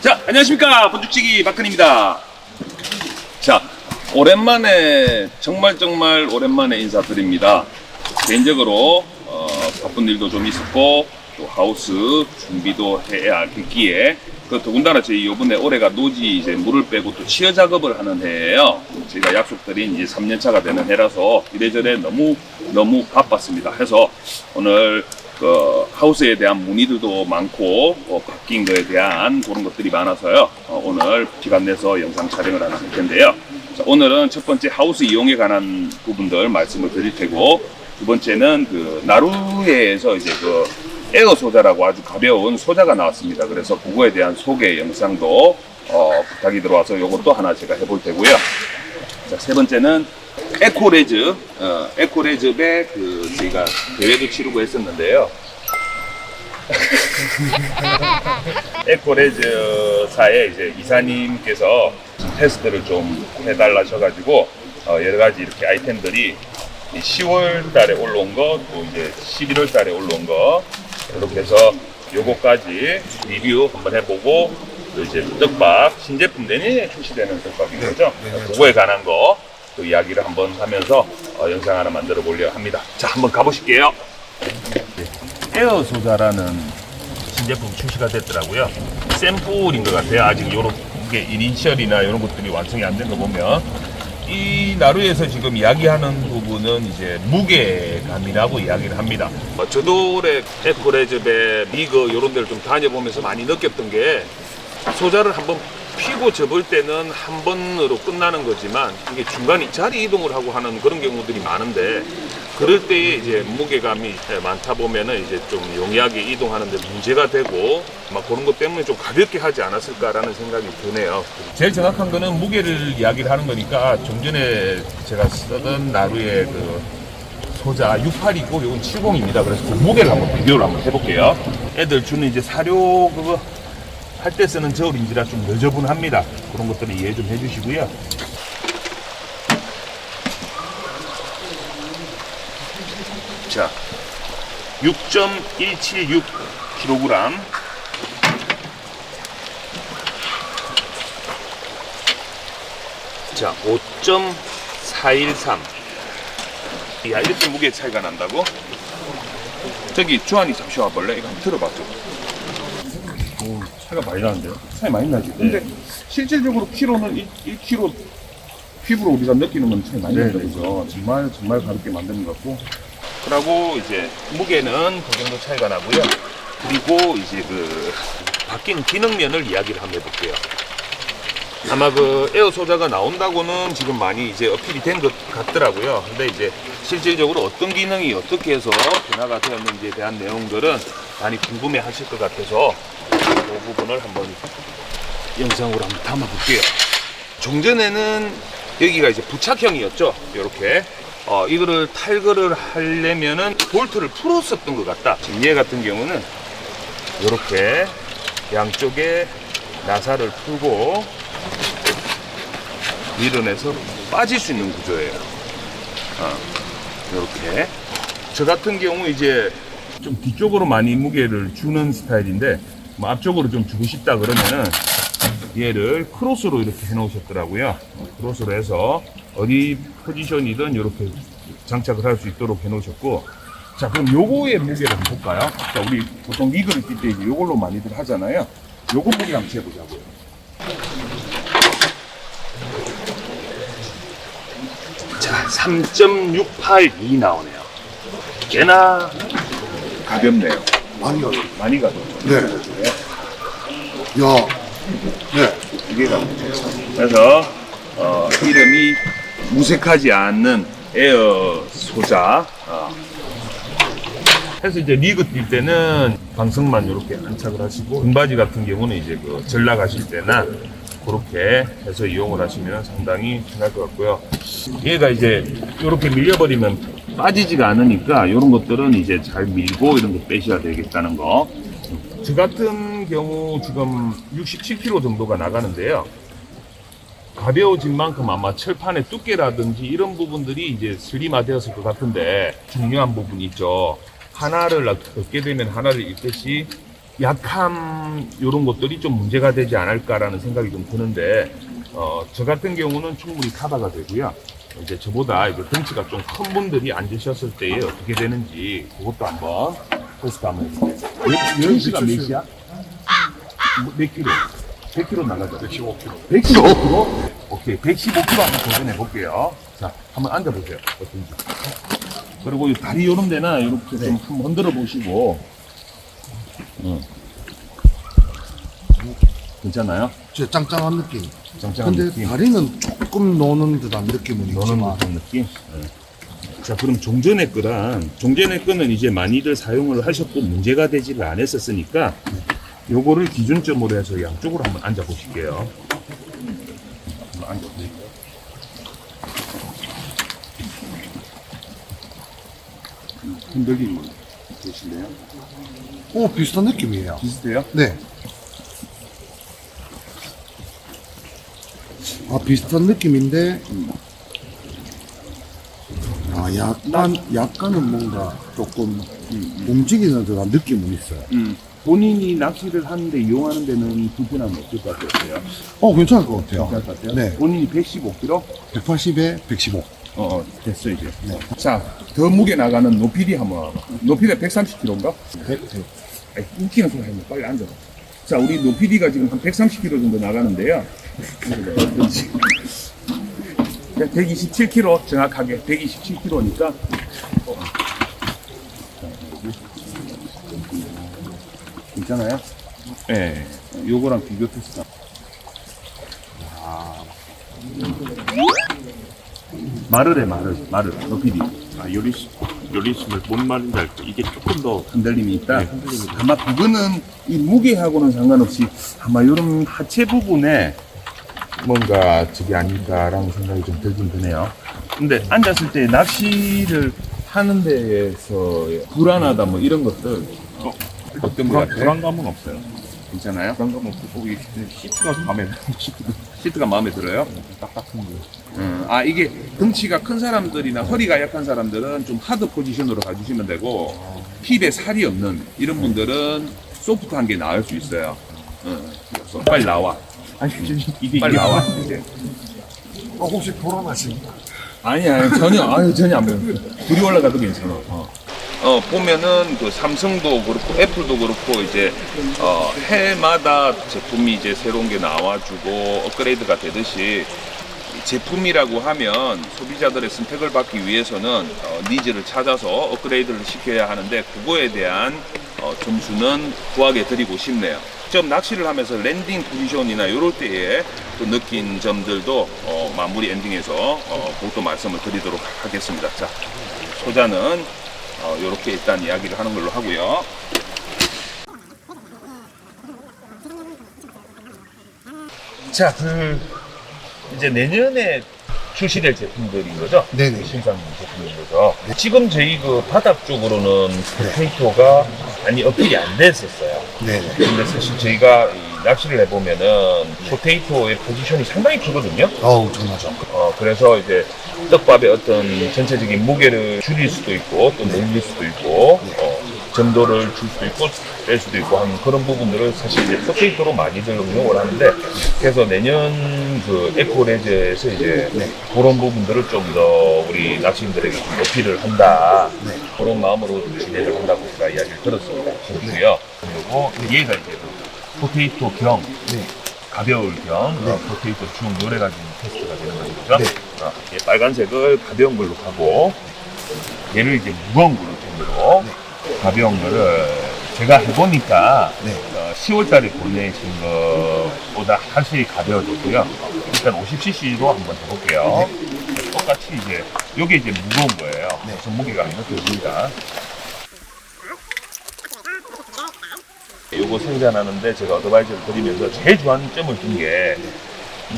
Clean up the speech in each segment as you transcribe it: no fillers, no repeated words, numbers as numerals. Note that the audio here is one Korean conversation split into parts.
자, 안녕하십니까. 본죽치기 박근입니다. 자, 오랜만에 정말 오랜만에 인사드립니다. 개인적으로 바쁜 일도 좀 있었고 또 하우스 준비도 해야 했기에 더군다나 저희 요번에 올해가 노지 이제 물을 빼고 또 치어 작업을 하는 해예요. 저희가 약속드린 이제 3년차가 되는 해라서 이래저래 너무 바빴습니다. 해서 오늘 하우스에 대한 문의들도 많고 바뀐 거에 대한 그런 것들이 많아서요. 오늘 시간 내서 영상 촬영을 하나 할 텐데요. 자, 오늘은 첫 번째 하우스 이용에 관한 부분들 말씀을 드릴 테고, 두 번째는 나루에서 이제 에어 소자라고 아주 가벼운 소자가 나왔습니다. 그래서 그거에 대한 소개 영상도 부탁이 들어와서 요것도 하나 제가 해볼 테고요. 자, 세 번째는 에코레즈배 저희가 대회도 치르고 했었는데요. 에코레즈사의 이제 이사님께서 테스트를 좀 해달라셔가지고 여러 가지 이렇게 아이템들이 10월 달에 올라온 거, 또 이제 11월 달에 올라온 거, 이렇게 해서 요거까지 리뷰 한번 해보고, 또 이제 떡밥, 신제품 내년에 출시되는 떡밥인 거죠. 그거에 관한 거 또 이야기를 한번 하면서 영상 하나 만들어 보려고 합니다. 자, 한번 가보실게요. 에어 소자라는 신제품 출시가 됐더라고요. 샘플인 것 같아요. 아직 요런 게 이니셜이나 이런 것들이 완성이 안 된 거 보면, 이 나루에서 지금 이야기하는 부분은 이제 무게감이라고 이야기를 합니다. 저도 올해 에코레즈배, 미그 이런 데를 좀 다녀보면서 많이 느꼈던 게, 소자를 한번 피고 접을 때는 한 번으로 끝나는 거지만 이게 중간에 자리 이동을 하고 하는 그런 경우들이 많은데, 그럴 때에 이제 무게감이 많다 보면은 이제 좀 용이하게 이동하는데 문제가 되고 막 그런 것 때문에 좀 가볍게 하지 않았을까라는 생각이 드네요. 제일 정확한 거는 무게를 이야기를 하는 거니까, 좀 전에 제가 쓰던 나루의 소자 68이고 이건 70입니다. 그래서 그 무게를 한번 비교를 한번 해볼게요. 애들 주는 이제 사료 할 때 쓰는 저울인지라 좀 너저분합니다. 그런 것들을 이해 좀 해주시고요. 자, 6.176kg. 자, 5.413. 야, 이렇게 무게 차이가 난다고? 저기 주한이 잠시 와볼래? 이거 한번 들어봐줘. 오, 차이가 많이 나는데요? 차이 많이 나지? 근데 실질적으로 키로는 1kg 피부로 우리가 느끼는 건 차이 많이 난다. 그죠? 정말 가볍게 만드는 것 같고. 그리고 이제 무게는 그 정도 차이가 나고요. 그리고 이제 바뀐 기능면을 이야기를 한번 해볼게요. 아마 에어 소자가 나온다고는 지금 많이 이제 어필이 된 것 같더라고요. 근데 이제 실질적으로 어떤 기능이 어떻게 해서 변화가 되었는지에 대한 내용들은 많이 궁금해 하실 것 같아서 그 부분을 한번 영상으로 한번 담아볼게요. 종전에는 여기가 이제 부착형이었죠. 이렇게 이거를 탈거를 하려면은 볼트를 풀었었던 것 같다. 지금 얘 같은 경우는 이렇게 양쪽에 나사를 풀고 밀어내서 빠질 수 있는 구조예요. 이렇게. 저 같은 경우 이제 좀 뒤쪽으로 많이 무게를 주는 스타일인데, 뭐 앞쪽으로 좀 주고 싶다 그러면은 얘를 크로스로 이렇게 해 놓으셨더라고요. 크로스로 해서 어디 포지션이든 이렇게 장착을 할 수 있도록 해 놓으셨고. 자, 그럼 요거의 무게를 한번 볼까요? 자, 우리 보통 리그를 뛸 때 이제 요걸로 많이들 하잖아요. 요거 무게 한번 재보자고요. 자, 3.682 나오네요. 꽤나 가볍네요. 많이 가볍죠. 네. 야, 네. 이게 가볍죠. 그래서 이름이 무색하지 않는 에어 소자. 그래서 이제 리그 뛸 때는 방석만 이렇게 안착을 하시고, 등바지 같은 경우는 이제 절 나가실 때나 그렇게 해서 이용을 하시면 상당히 편할 것 같고요. 얘가 이제 이렇게 밀려버리면 빠지지가 않으니까 이런 것들은 이제 잘 밀고 이런 거 빼셔야 되겠다는 거. 저 같은 경우 지금 67kg 정도가 나가는데요. 가벼워진 만큼 아마 철판의 두께라든지 이런 부분들이 이제 슬림화되었을 것 같은데, 중요한 부분이 있죠. 하나를 얻게 되면 하나를 잃듯이 약함 이런 것들이 좀 문제가 되지 않을까라는 생각이 좀 드는데 저 같은 경우는 충분히 커버가 되고요. 이제 저보다 이제 덩치가 좀 큰 분들이 앉으셨을 때에 어떻게 되는지 그것도 한번 테스트 한번 해볼게요. 연시가 몇이야? 몇 킬로? 100kg 나가죠? 115kg. 115kg? 오케이. 115kg 한번 도전해 볼게요. 자, 한번 앉아보세요. 어떤지. 그리고 이 다리 요런 데나 이렇게 좀 한번 흔들어 보시고. 괜찮아요? 진짜 짱짱한 느낌. 짱짱한 근데 느낌. 다리는 조금 노는 듯한 느낌은 노는 있지만. 듯한 느낌? 자, 그럼 종전의 거는 이제 많이들 사용을 하셨고 문제가 되지를 않았었으니까 요거를 기준점으로 해서 양쪽으로 한번 앉아 보실게요. 한번 앉아 보실게요. 흔들림 보실래요? 오, 비슷한 느낌이에요. 비슷해요? 네. 아, 비슷한 느낌인데, 약간은 뭔가 조금 움직이는 듯한 느낌은 있어요. 본인이 낚시를 하는데 이용하는 데는 불편함이 없을 것 같아요. 괜찮을 것 같아요. 괜찮을 것 같아요? 네. 본인이 115kg? 180에 115. 됐어 이제. 네. 자, 더 무게 나가는 노피디 한번. 노피디 130kg인가? 100. 아니, 웃기는 소리 하면 빨리 앉아봐. 자, 우리 노피디가 지금 한 130kg 정도 나가는데요. 127kg 정확하게 127kg니까. 괜찮아요? 네. 요거랑 비교 테스트. 말을 해, 말을. 노피디. 요리심을 뭔 말인지 알 때 이게 조금 더 흔들림이 있다. 아마 그거는 이 무게하고는 상관없이 아마 이런 하체 부분에 뭔가 저게 아닐까라는 생각이 좀 들긴 드네요. 근데 앉았을 때 낚시를 하는 데에서 불안하다 뭐 이런 것들 어떤 거 같아요? 불안감은 없어요. 괜찮아요? 불안감 없고 이 시트가 마음에 시트가 마음에 들어요? 딱딱한 거. 이게 덩치가 큰 사람들이나 허리가 약한 사람들은 좀 하드 포지션으로 가주시면 되고 힙에 살이 없는 이런 분들은 소프트한 게 나을 수 있어요. 그래서 빨리 나와. 이게 빨리 나와. 이제. 혹시 불안하십니까? 아니야 전혀 안 보여. 둘이 올라가도 괜찮아. 보면은 그 삼성도 그렇고 애플도 그렇고 이제 해마다 제품이 이제 새로운 게 나와주고 업그레이드가 되듯이 제품이라고 하면 소비자들의 선택을 받기 위해서는 니즈를 찾아서 업그레이드를 시켜야 하는데 그거에 대한 점수는 후하게 드리고 싶네요. 직접 낚시를 하면서 랜딩 포지션이나 이럴 때에 또 느낀 점들도 마무리 엔딩에서 그것도 말씀을 드리도록 하겠습니다. 자, 소자는 이렇게 일단 이야기를 하는 걸로 하고요. 자, 이제 내년에 출시될 제품들인 거죠? 네네. 신상 제품인 거죠. 지금 저희 그 바닥 쪽으로는 포테이토가 많이 어필이 안 됐었어요. 네네. 근데 사실 저희가 이 낚시를 해보면은 포테이토의 포지션이 상당히 크거든요. 엄청나죠. 그래서 이제 떡밥의 어떤 전체적인 무게를 줄일 수도 있고 또 늘릴 수도 있고 점도를 줄 수도 있고 뺄 수도 있고 하는 그런 부분들을 사실 이제 포테이토로 많이들 응용을 하는데 그래서 내년 그 에코레저에서 이제 그런 부분들을 좀 더 우리 낚시인들에게 좀 어필을 한다 그런 마음으로 진행을 한다고 제가 이야기를 들었습니다. 그렇고요. 그리고 얘가 이제 포테이토 겸 가벼울 겸 포테이토 중 여러 가지 테스트가 되는 거죠. 네. 빨간색을 가벼운 걸로 가고 얘를 이제 무거운 걸로 템으로 가벼운 거를 제가 해보니까 10월달에 보내신 것보다 확실히 가벼워졌고요. 일단 50cc로 한번 해볼게요. 똑같이 이제 이게 이제 무거운 거예요. 손무게가 느껴집니다. 요거 생산하는데 제가 어드바이저를 드리면서 제일 좋아하는 점을 준 게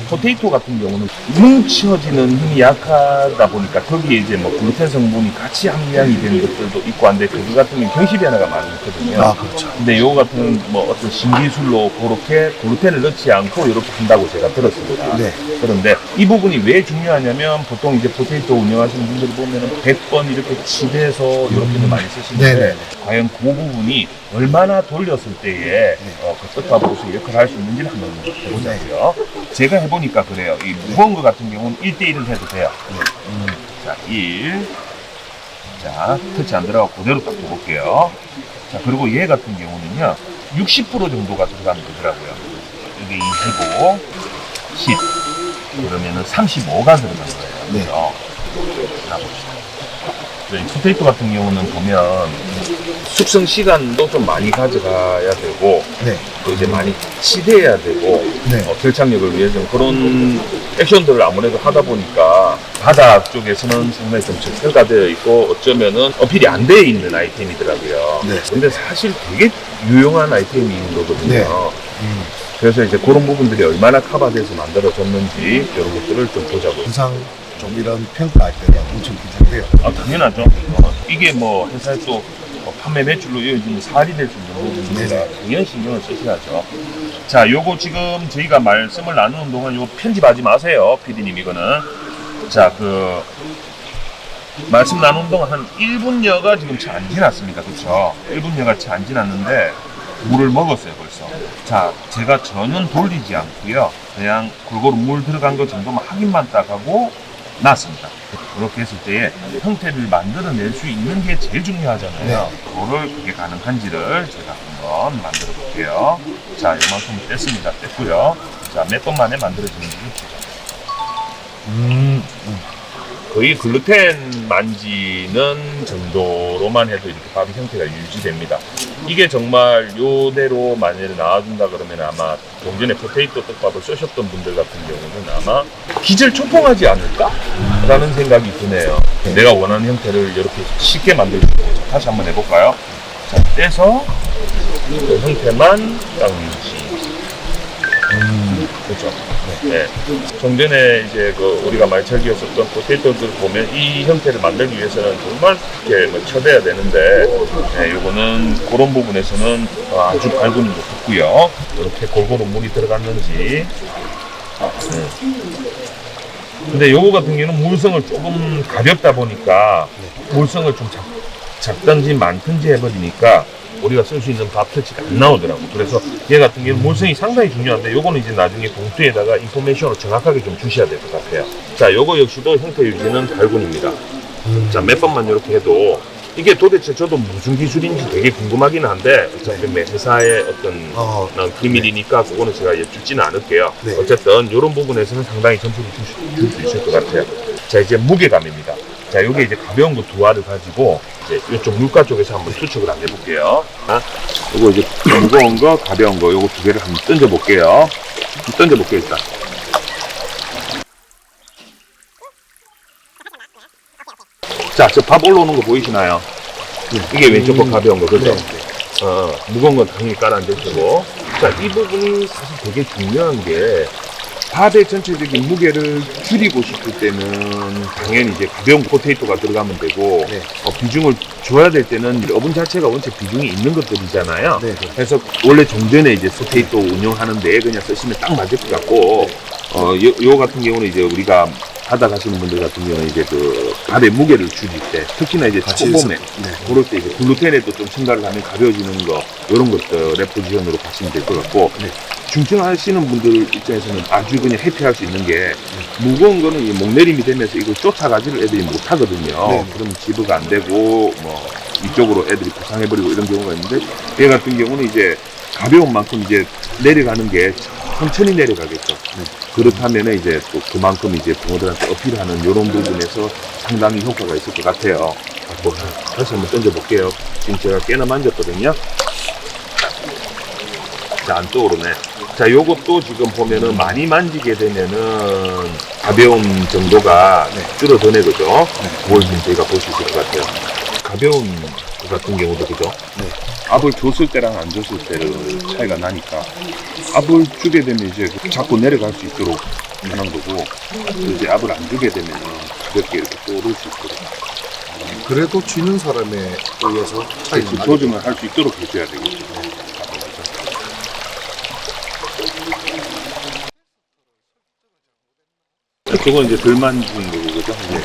포테이토 같은 경우는 뭉쳐지는 힘이 약하다 보니까 거기에 이제 뭐 글루텐 성분이 같이 함량이 되는 것들도 있고 한데 그거 같은 경우 경시 변화가 많이 있거든요. 아, 그렇죠. 근데 요거 같은 뭐 어떤 신기술로 그렇게 글루텐을 넣지 않고 이렇게 한다고 제가 들었습니다. 네. 그런데 이 부분이 왜 중요하냐면 보통 이제 포테이토 운영하시는 분들이 보면은 100번 이렇게 칩해서 이렇게도 많이 쓰시는데 네네. 과연 그 부분이 얼마나 돌렸을 때에 그 떡밥으로서 역할을 할 수 있는지를 한번 해보자고요. 제가 해보니까 그래요. 이 무거운 거 같은 경우는 1대1을 해도 돼요. 자, 1. 자, 터치 안 들어가고 그대로 딱 둬볼게요. 자, 그리고 얘 같은 경우는요, 60% 정도가 들어가면 되더라고요. 여기 25, 10. 그러면은 35가 들어간 거예요. 네. 그죠? 자, 봅시다. 이 포테이토 같은 경우는 보면 숙성 시간도 좀 많이 가져가야 되고, 네. 또 이제 많이 치대야 되고, 네. 결착력을 위해서 그런 액션들을 아무래도 하다 보니까 바닥 쪽에서는 상당히 좀 적혈화되어 있고 어쩌면은 어필이 안 돼 있는 아이템이더라고요. 네. 근데 사실 되게 유용한 아이템인 거거든요. 네. 그래서 이제 그런 부분들이 얼마나 커버돼서 만들어졌는지 이런 것들을 좀 보자고요. 항상 좀 이런 평가할 때가 엄청 긴장돼요. 아, 당연하죠. 이게 뭐 회사에 또 판매 매출로 이어지는 살이 될 수 있는 부분이니까 네네. 당연히 신경을 쓰셔야죠. 자, 요거 지금 저희가 말씀을 나누는 동안 요거 편집하지 마세요, PD님 이거는. 자, 말씀 나누는 동안 한 1분여가 지금 채 안 지났습니다. 그쵸? 1분여가 채 안 지났는데 물을 먹었어요, 벌써. 자, 제가 전혀 돌리지 않고요. 그냥 골고루 물 들어간 거 정도만 확인만 딱 하고 놨습니다. 그렇게 했을 때에 형태를 만들어낼 수 있는 게 제일 중요하잖아요. 그거를 그게 가능한지를 제가 한번 만들어 볼게요. 자, 이만큼 뗐습니다. 뗐고요. 자, 몇 번 만에 만들어지는지 거의 글루텐 만지는 정도로만 해도 이렇게 밥의 형태가 유지됩니다. 이게 정말 요대로 만약에 나와준다 그러면 아마 동전에 포테이토 떡밥을 쓰셨던 분들 같은 경우는 아마 기절초풍하지 않을까? 라는 생각이 드네요. 내가 원하는 형태를 이렇게 쉽게 만들 수 있고. 다시 한번 해볼까요? 자, 떼서 그 형태만 딱 유지. 그렇죠. 네. 정전에 이제 우리가 말철기였었던 포테이토들 보면 이 형태를 만들기 위해서는 정말 이렇게 뭐 쳐대야 되는데, 네, 요거는 그런 부분에서는 아주 갈구는 것 같고요. 이렇게 골고루 물이 들어갔는지. 근데 요거 같은 경우는 물성을 조금 가볍다 보니까 물성을 좀 작든지 많든지 해버리니까 우리가 쓸 수 있는 밥 터치가 안 나오더라고. 그래서 얘 같은 경우는 물성이 상당히 중요한데 요거는 이제 나중에 봉투에다가 인포메이션을 정확하게 좀 주셔야 될 것 같아요. 자, 요거 역시도 형태 유지는 갈군입니다. 자, 몇 번만 이렇게 해도 이게 도대체 저도 무슨 기술인지 되게 궁금하긴 한데 어차피 매 회사의 어떤 비밀이니까 그거는 제가 여쭙지는 않을게요. 네. 어쨌든 이런 부분에서는 상당히 점수를 줄 수 있을 것 같아요. 자, 이제 무게감입니다. 자, 요게 이제 가벼운 거 두 알을 가지고 이제 이쪽 물가 쪽에서 한번 투척을 한번 해볼게요. 요거 이제 무거운 거, 가벼운 거 요거 두 개를 한번 던져볼게요. 던져볼게요, 일단. 자, 저 밥 올라오는 거 보이시나요? 이게 왼쪽 거 가벼운 거, 그죠? 무거운 건 당연히 깔아앉을 테고. 자, 이 부분이 사실 되게 중요한 게 밥의 전체적인 무게를 줄이고 싶을 때는 당연히 이제 가벼운 포테이토가 들어가면 되고, 네. 비중을 줘야 될 때는 어분 자체가 원체 비중이 있는 것들이잖아요. 네. 그래서 원래 종전에 이제 포테이토 운영하는데 그냥 쓰시면 딱 맞을 것 같고, 요 같은 경우는 이제 우리가 하다 가시는 분들 같은 경우는 이제 밥의 무게를 줄일 때, 특히나 이제 초봄에, 그럴 때 이제 글루텐에도 좀 첨가를 하면 가벼워지는 거, 이런 것들의 포지션으로 가시면 될 것 같고, 중증하시는 분들 입장에서는 아주 그냥 해피할 수 있는 게, 무거운 거는 이 목내림이 되면서 이걸 쫓아가지를 애들이 못 하거든요. 그러면 지브가 안 되고, 이쪽으로 애들이 부상해버리고 이런 경우가 있는데, 얘 같은 경우는 이제 가벼운 만큼 이제 내려가는 게 천천히 내려가겠죠. 그렇다면 이제 또 그만큼 이제 붕어들한테 어필하는 이런 부분에서 상당히 효과가 있을 것 같아요. 다시 한번 던져볼게요. 지금 제가 꽤나 만졌거든요. 자, 안 떠오르네. 자, 요것도 지금 보면은 많이 만지게 되면은 가벼운 정도가 줄어드네, 그죠? 그걸 지금 저희가 볼 수 있을 것 같아요. 가벼운 것 같은 경우도, 그죠? 압을 줬을 때랑 안 줬을 때를 차이가 나니까 압을 주게 되면 이제 자꾸 내려갈 수 있도록 하는 거고, 또 이제 압을 안 주게 되면 가볍게 이렇게 또 오를 수 있도록. 그래도 쥐는 사람에 의해서 차이가 그렇지, 나죠. 조정을 할 수 있도록 해줘야 되겠죠. 그건 이제 덜 만진 거고, 그죠? 이제.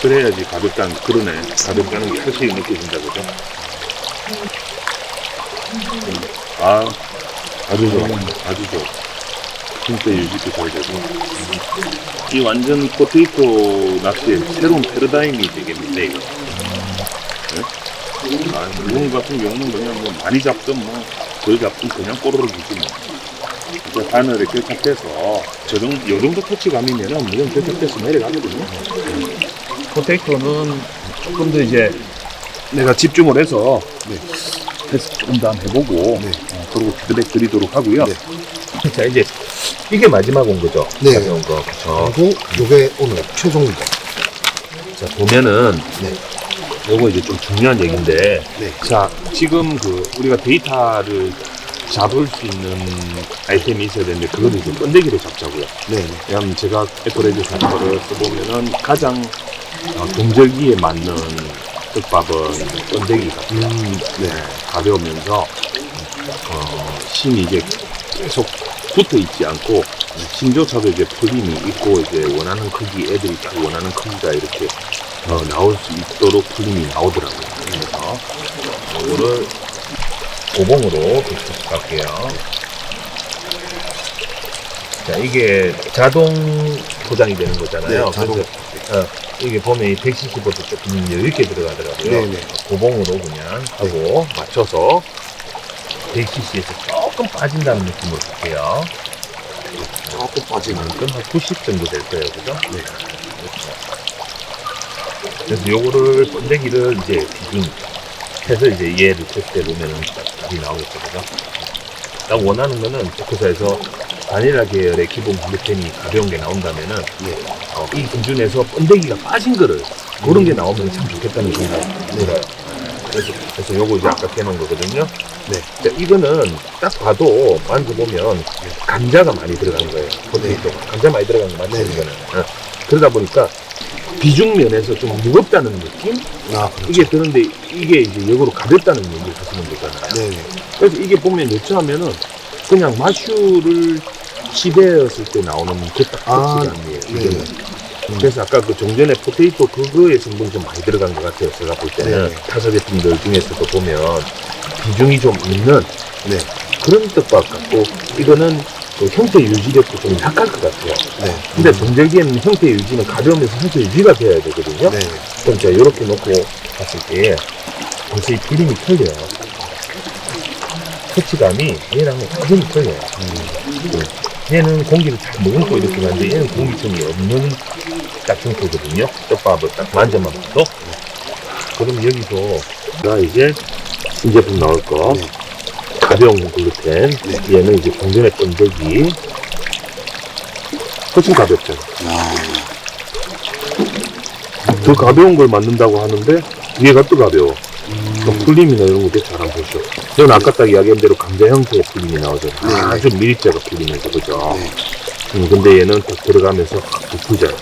그래야지 가볍다는, 그러네. 가볍다는 게 확실히 느껴진다, 그죠? 아주 좋아. 아주 좋아. 진짜 유지도 잘 되고. 이 완전 포테이토 낚시의 새로운 패러다임이 되겠는데, 이거. 네? 무언 같은 경우는 그냥 뭐 많이 잡든 뭐, 덜 잡든 그냥 꼬르륵이지 뭐. 이제 바늘에 결착돼서, 요 정도 터치감이면은 무조건 결착돼서 내려가거든요. 포테이토는 조금 더 이제 내가 집중을 해서, 테스트 조금 더 한번 해보고, 그리고 피드백 드리도록 하고요. 네. 자, 이제 이게 마지막 온 거죠? 네. 가져온 거. 그쵸? 그리고 요게 오늘 최종이다. 자, 보면은 네. 요거 이제 좀 중요한 얘기인데, 네. 자, 지금 우리가 데이터를 잡을 수 있는 아이템이 있어야 되는데, 그거는 이제 번데기로 잡자고요. 네. 왜냐하면 제가 에코레이드 사이트를 써보면은 가장 동절기에 맞는 떡밥은 번데기가 네. 가벼우면서 심이 이제 계속 붙어 있지 않고 심조차도 이제 풀림이 있고 이제 원하는 크기, 애들이 딱 원하는 크기가 이렇게 나올 수 있도록 풀림이 나오더라고요. 그래서 요거를 고봉으로 갈게요. 자, 이게 자동 포장이 되는 거잖아요. 네, 자동. 그래서, 이게 보면 이 170보다 조금 여유있게 들어가더라고요. 네네. 고봉으로 그냥 하고 맞춰서 100cc에서 조금 빠진다는 느낌으로 볼게요. 조금 빠지는. 그럼 한 90 정도 될 거예요. 그죠? 네. 그래서 요거를, 번데기를 이제 비중 해서 이제 얘를 테스트해 보면은 답이 나오겠죠. 그죠? 딱 원하는 거는 초코사에서 바닐라 계열의 기본 글루텐이 가벼운 게 나온다면은, 이 기준에서 번데기가 빠진 거를, 그런 게 나오면 참 좋겠다는 생각이 들어요. 그래서 요거 이제 아까 해놓은 거거든요. 네. 자, 이거는 딱 봐도 만져보면 감자가 많이 들어간 거예요. 포테이토. 감자 많이 들어간 거 맞죠? 네. 이거는. 그러다 보니까 비중 면에서 좀 무겁다는 느낌? 아, 그렇죠. 이게 드는데 이게 이제 역으로 가볍다는 얘기를 하시는 거잖아요. 네네. 그래서 이게 보면 여차하면은 그냥 마슈를 지배했을 때 나오는 그딱 터치감이에요. 이거는. 그래서 아까 그 종전에 포테이토 그거의 성분이 좀 많이 들어간 것 같아요. 제가 볼 때는. 네. 타사 제품들 중에서도 보면 비중이 좀 있는 네. 그런 떡밥 같고, 이거는 그 형태 유지력도 좀 약할 것 같아요. 네. 근데 동절기에는 형태 유지는 가벼우면서 형태 유지가 돼야 되거든요. 네. 그럼 제가 이렇게 놓고 봤을 때 벌써 이 풀림이 틀려요. 터치감이 얘랑은 완전히 틀려요. 얘는 공기를 잘 머금고 이렇게 가는데 얘는 공기층이 없는 딱 형태거든요. 떡밥을 딱 만져만 봐도. 그럼 여기서 나 이제 신제품 나올 거, 네. 가벼운 글루텐, 얘는 이제 공전의 번데기, 훨씬 가볍죠. 더 가벼운 걸 만든다고 하는데 얘가 또 가벼워. 풀림이나 이런 것도 잘 안 보죠. 저는 아까 딱 이야기한 대로 감자 형태의 풀림이 나오잖아요. 아주 밀입자가 풀리면서, 그죠? 근데 얘는 딱 들어가면서 확 부풀잖아요.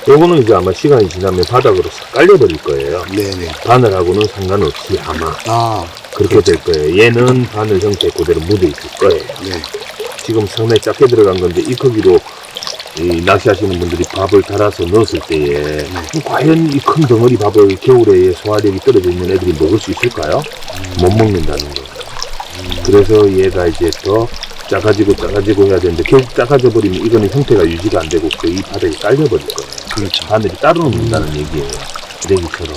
요거는 이제 아마 시간이 지나면 바닥으로 싹 깔려버릴 거예요. 네네. 바늘하고는 상관없이 아마 아, 그렇게 될 거예요. 얘는 바늘 형태 그대로 묻어 있을 거예요. 네. 지금 상당히 작게 들어간 건데 이 크기로 이 낚시하시는 분들이 밥을 달아서 넣었을 때에 과연 이 큰 덩어리 밥을 겨울에 소화력이 떨어져 있는 애들이 먹을 수 있을까요? 못 먹는다는 거예요. 그래서 얘가 이제 더 작아지고 해야 되는데 결국 작아져 버리면 이거는 형태가 유지가 안 되고 그 이 바닥에 깔려버릴 거예요. 그렇죠. 바늘이 따로 놓는다는 얘기예요. 쓰레기처럼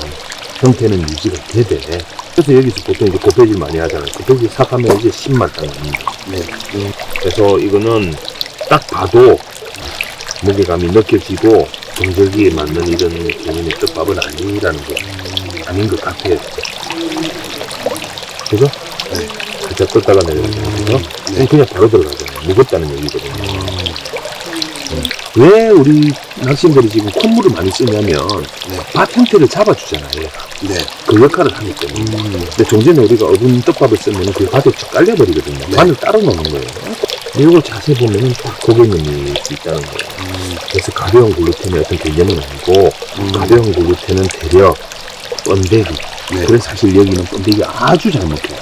형태는 유지가 되대. 그래서 여기서 보통 이제 곱해질 많이 하잖아요. 곱해질 싹 하면 이제 심만 딱 납니다. 네. 그래서 이거는 딱 봐도 무게감이 느껴지고 동절기에 맞는 이런 개념의 떡밥은 아니라는 거. 아닌 것 같아요. 그죠? 네. 살짝 떴다가 내려가잖아요. 그죠? 그냥 바로 들어가잖아요. 무겁다는 얘기거든요. 왜 우리 낚시인들이 지금 콧물을 많이 쓰냐면 네. 밭 형태를 잡아주잖아요. 얘가. 네. 그 역할을 하기 때문에. 근데 좀 전에 우리가 어분 떡밥을 쓰면 그 밭에 쭉 깔려버리거든요. 네. 바늘 따로 넣는 거예요. 이걸 자세히 보면은 딱 고객님이 있다는 거예요. 그래서 가벼운 글루텐의 어떤 개념은 아니고 가벼운 글루텐은 대략 번데기. 네. 그래서 사실 여기는 번데기 아주 잘 먹혀요.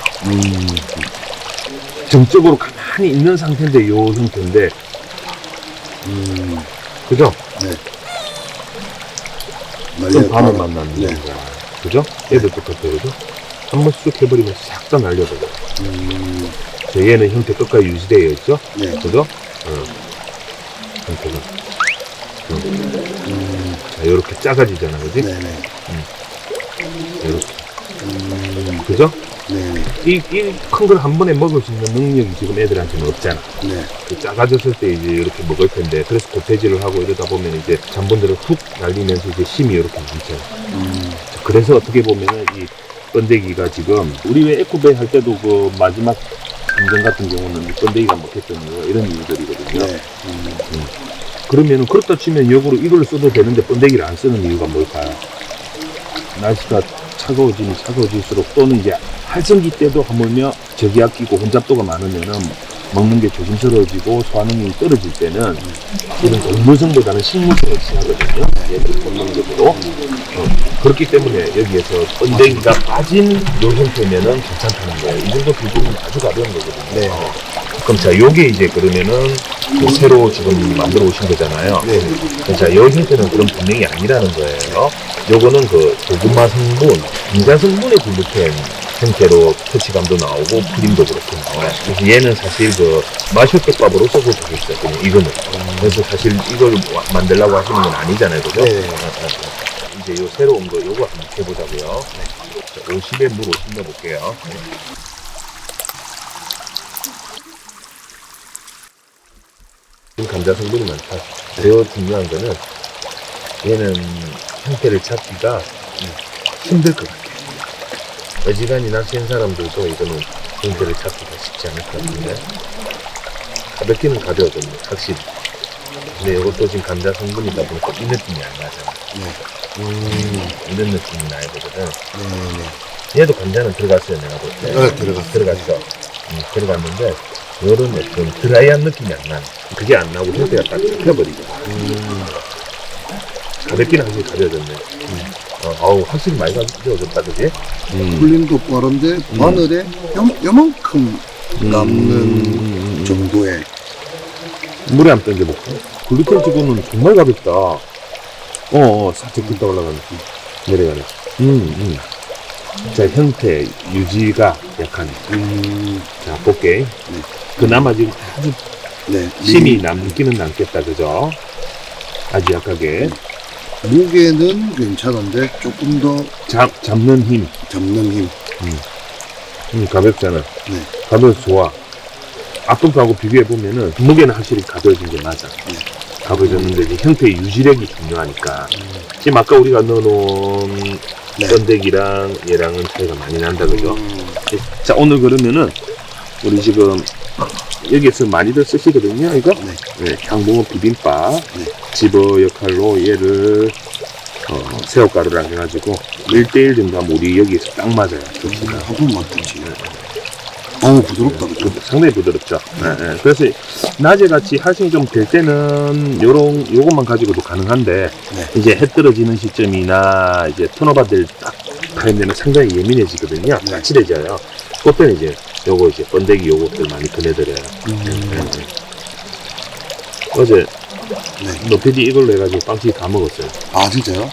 정적으로 가만히 있는 상태인데 요 형태인데 그죠? 좀 밤에 만나는 네. 거야. 그죠? 얘도 똑같아요. 그죠? 한번 쑥 해버리면 싹 다 날려버려. 자, 얘는 형태 끝까지 유지되어 있죠? 네. 그죠? 형태가. 자, 요렇게 작아지잖아. 그지? 네네. 요렇게. 그죠? 네네. 이 큰 걸 한 번에 먹을 수 있는 능력이 지금 애들한테는 없잖아. 네. 그 작아졌을 때 이제 이렇게 먹을 텐데, 그래서 고태질을 하고 이러다 보면 이제 잔본들을 훅 날리면서 이제 심이 이렇게 많잖아. 그래서 어떻게 보면은 이 번데기가 지금, 우리 왜 에코베이 할 때도 그 마지막 감정 같은 경우는 번데기가 먹혔던 이유가 이런 이유들이거든요. 네. 그러면은 그렇다 치면 역으로 이걸 써도 되는데 번데기를 안 쓰는 이유가 뭘까요? 날씨가 차가워지면 차가워질수록 또는 이제 활성기 때도 하물며 저기압 끼고 혼잡도가 많으면은 먹는 게 조심스러워지고 소화능력이 떨어질 때는 이런 동물성보다는 식물성을 취하거든요. 얘들 본능적으로. 그렇기 때문에 여기에서 번데기가 빠진 요 형태면은 괜찮다는 거예요. 이 정도 비중은 아주 가벼운 거거든요. 네. 그럼 자, 요게 이제 그러면은 그 새로 지금 만들어 오신 거잖아요. 네. 자, 요 형태는 그런 분명히 아니라는 거예요. 요거는 그 고구마 성분, 인자 성분의 글루텐 형태로 터치감도 나오고 프림도 그렇게 나와요. 그래서 얘는 사실 그 마쇼떡밥으로 써도 되겠어요. 그냥 이거는. 그래서 사실 이걸 만들려고 하시는 건 아니잖아요. 그죠? 네. 이제 요 새로운 거 요거 한번 해보자고요. 자, 50에 물 50 넣어볼게요. 지금 감자 성분이 많다. 더 중요한 거는 얘는 형태를 찾기가 힘들 것 같아요. 어지간히 낚시한 사람들도 이거는 형태를 찾기가 쉽지 않을 것 같은데 가볍기는 가벼워졌네, 확실히. 근데 이것도 지금 감자 성분이다 보니까 이 느낌이 안 나잖아. 이런 느낌이 나야 되거든. 얘도 감자는 들어갔어요, 내가 볼 때. 네, 들어갔어요. 들어갔어. 들어갔는데 요런 어떤 드라이한 느낌이 안 나네. 그게 안 나고 형태가 딱 잡혀버리죠. 가볍기는 확실히 가벼워졌네. 아우, 확실히 많이 가벼워졌다, 그지? 풀림도 빠른데 바늘에 요만큼 남는 정도의 물에 한번 던져볼까? 글루텐 치고는 정말 가볍다. 살짝 굴다 올라가네. 내려가네. 자, 형태 유지가 약하네. 자, 볼게. 그나마 지금 아주 네. 심이 남기는 남겠다, 그죠? 아주 약하게. 무게는 괜찮은데 조금 더 잡는 힘. 잡는 힘. 가볍잖아. 네. 가벼워서 좋아. 앞선 거하고 비교해보면은 무게는 확실히 가벼워진 게 맞아. 가벼워졌는데 이제 형태의 유지력이 중요하니까. 지금 아까 우리가 넣어놓은 네. 번데기랑 얘랑은 차이가 많이 난다, 그죠? 자, 오늘 그러면은 우리 지금 여기에서 많이들 쓰시거든요, 이거? 네, 향붕어 비빔밥. 네. 집어 역할로 얘를 새우가루랑 해가지고 1:1 정도 하면 우리 여기에서 딱 맞아요. 좋습니다. 한 번만 터치. 어우, 부드럽다, 그죠? 상당히 부드럽죠. 네. 그래서 낮에 같이 활성이 좀 될 때는 요것만 가지고도 가능한데, 네. 이제 해 떨어지는 시점이나 이제 턴오버들 딱 타임되면 상당히 예민해지거든요. 네. 까칠해져요. 그때는 이제 요거 이제 번데기 요것들 많이 꺼내드려요. 어제 네. 노피디 이걸로 해가지고 빵치기 다 먹었어요. 아, 진짜요?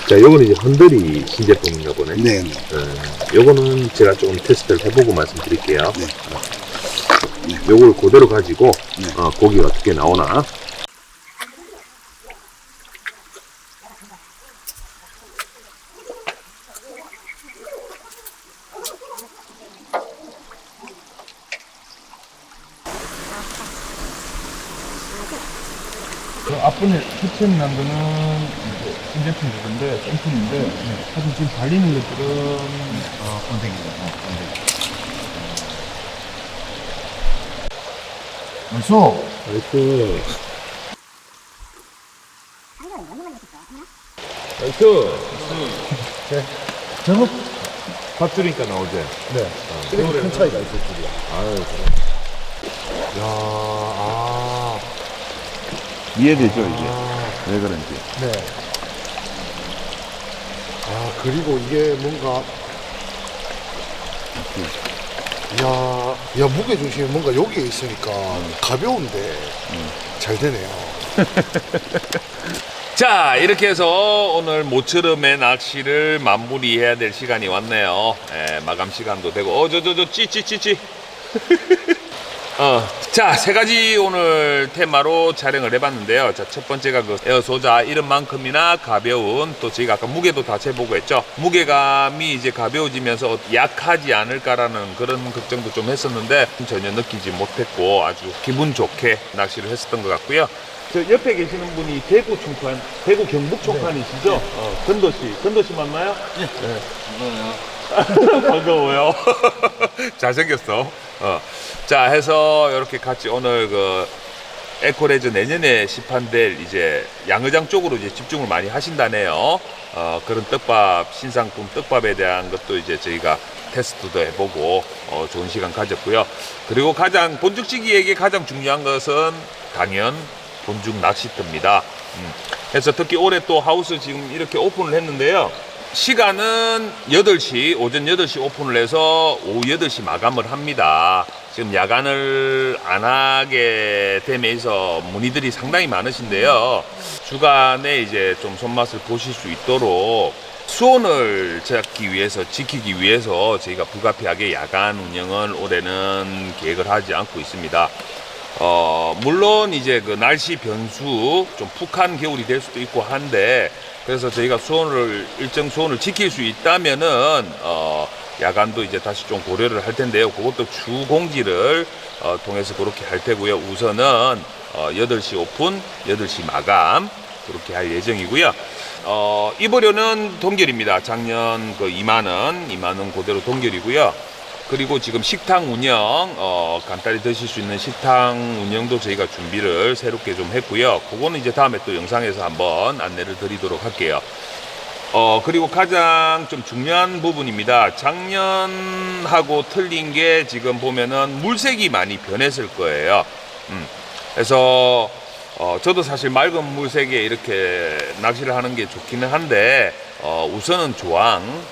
자, 요거는 이제 흔들이 신제품인가 보네. 네. 요거는 제가 조금 테스트를 해보고 말씀드릴게요. 네. 요걸 그대로 가지고 네. 고기가 어떻게 나오나. 그 앞번에 후천 난 거는 이제 신제품 그건데 샘플인데 사실 지금 달리는 것들은 번데기입니다. 번데기. 나이스. 나이스. 저거 밧줄이니까 나오지. 네. 이렇게 큰 차이가 있을 줄이야. 아유, 야, 아, 이해되죠 이게 왜 그런지. 네. 아, 그리고 이게 뭔가 야, 무게 중심이 뭔가 여기에 있으니까 가벼운데 잘 되네요. 자, 이렇게 해서 오늘 모처럼의 낚시를 마무리해야 될 시간이 왔네요. 마감 시간도 되고, 찌. 자, 세 가지 오늘 테마로 촬영을 해봤는데요. 자, 첫 번째가 그 에어소자 이름만큼이나 가벼운, 또 저희가 아까 무게도 다 재보고 했죠. 무게감이 이제 가벼워지면서 약하지 않을까라는 그런 걱정도 좀 했었는데 전혀 느끼지 못했고 아주 기분 좋게 낚시를 했었던 것 같고요. 저 옆에 계시는 분이 대구 총판, 대구 경북 총판이시죠? 근도 씨 맞나요? 네. 반가워요. 잘생겼어. 자, 해서 이렇게 같이 오늘 그 에코레저 내년에 시판될 이제 양어장 쪽으로 이제 집중을 많이 하신다네요. 그런 떡밥, 신상품 떡밥에 대한 것도 이제 저희가 테스트도 해보고 좋은 시간 가졌고요. 그리고 가장 본죽치기에게 가장 중요한 것은 당연 본죽 낚시터입니다. 그래서 특히 올해 또 하우스 지금 이렇게 오픈을 했는데요. 시간은 8시, 오전 8시 오픈을 해서 오후 8시 마감을 합니다. 지금 야간을 안 하게 됨에서 문의들이 상당히 많으신데요. 주간에 이제 좀 손맛을 보실 수 있도록 수온을 지키기 위해서 저희가 불가피하게 야간 운영을 올해는 계획을 하지 않고 있습니다. 물론 이제 그 날씨 변수, 좀 푹한 겨울이 될 수도 있고 한데, 그래서 저희가 일정 수온을 지킬 수 있다면은, 야간도 이제 다시 좀 고려를 할 텐데요. 그것도 주 공지를 통해서 그렇게 할 테고요. 우선은 8시 오픈, 8시 마감 그렇게 할 예정이고요. 입어료는 동결입니다. 작년 그 2만 원 그대로 동결이고요. 그리고 지금 식당 운영, 간단히 드실 수 있는 식당 운영도 저희가 준비를 새롭게 좀 했고요. 그거는 이제 다음에 또 영상에서 한번 안내를 드리도록 할게요. 그리고 가장 좀 중요한 부분입니다. 작년하고 틀린 게 지금 보면은 물색이 많이 변했을 거예요. 그래서 저도 사실 맑은 물색에 이렇게 낚시를 하는 게 좋기는 한데, 우선은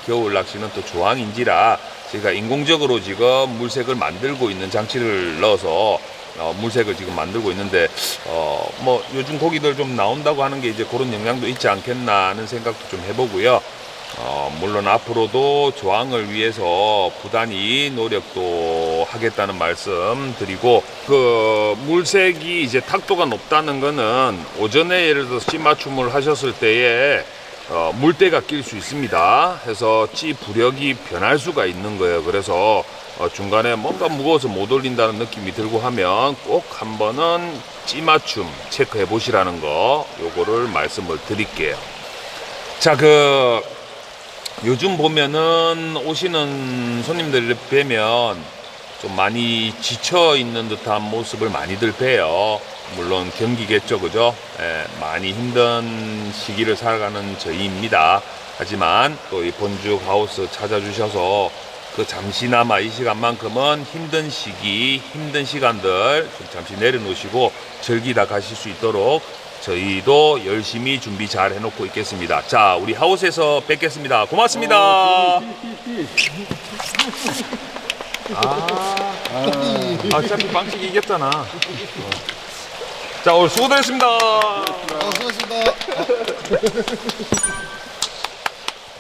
겨울 낚시는 또 조항인지라 제가 인공적으로 지금 물색을 만들고 있는 장치를 넣어서 물색을 지금 만들고 있는데, 뭐 요즘 고기들 좀 나온다고 하는 게 이제 그런 영향도 있지 않겠나 하는 생각도 좀 해보고요. 물론 앞으로도 조항을 위해서 부단히 노력도 하겠다는 말씀 드리고, 그 물색이 이제 탁도가 높다는 거는 오전에 예를 들어서 찌 맞춤을 하셨을 때에 물때가 낄 수 있습니다. 해서 찌 부력이 변할 수가 있는 거예요. 그래서 중간에 뭔가 무거워서 못 올린다는 느낌이 들고 하면 꼭 한 번은 찌 맞춤 체크해 보시라는 거, 요거를 말씀을 드릴게요. 자, 요즘 보면은 오시는 손님들을 뵈면 좀 많이 지쳐 있는 듯한 모습을 많이들 봬요. 물론 경기겠죠, 그죠? 많이 힘든 시기를 살아가는 저희입니다. 하지만 또 이 본죽 하우스 찾아주셔서 그 잠시나마 이 시간만큼은 힘든 시간들 좀 잠시 내려놓으시고 즐기다 가실 수 있도록 저희도 열심히 준비 잘 해놓고 있겠습니다. 자, 우리 하우스에서 뵙겠습니다. 고맙습니다. 어차피 방식이 이겼잖아. 자, 오늘 수고하셨습니다. 수고하셨습니다.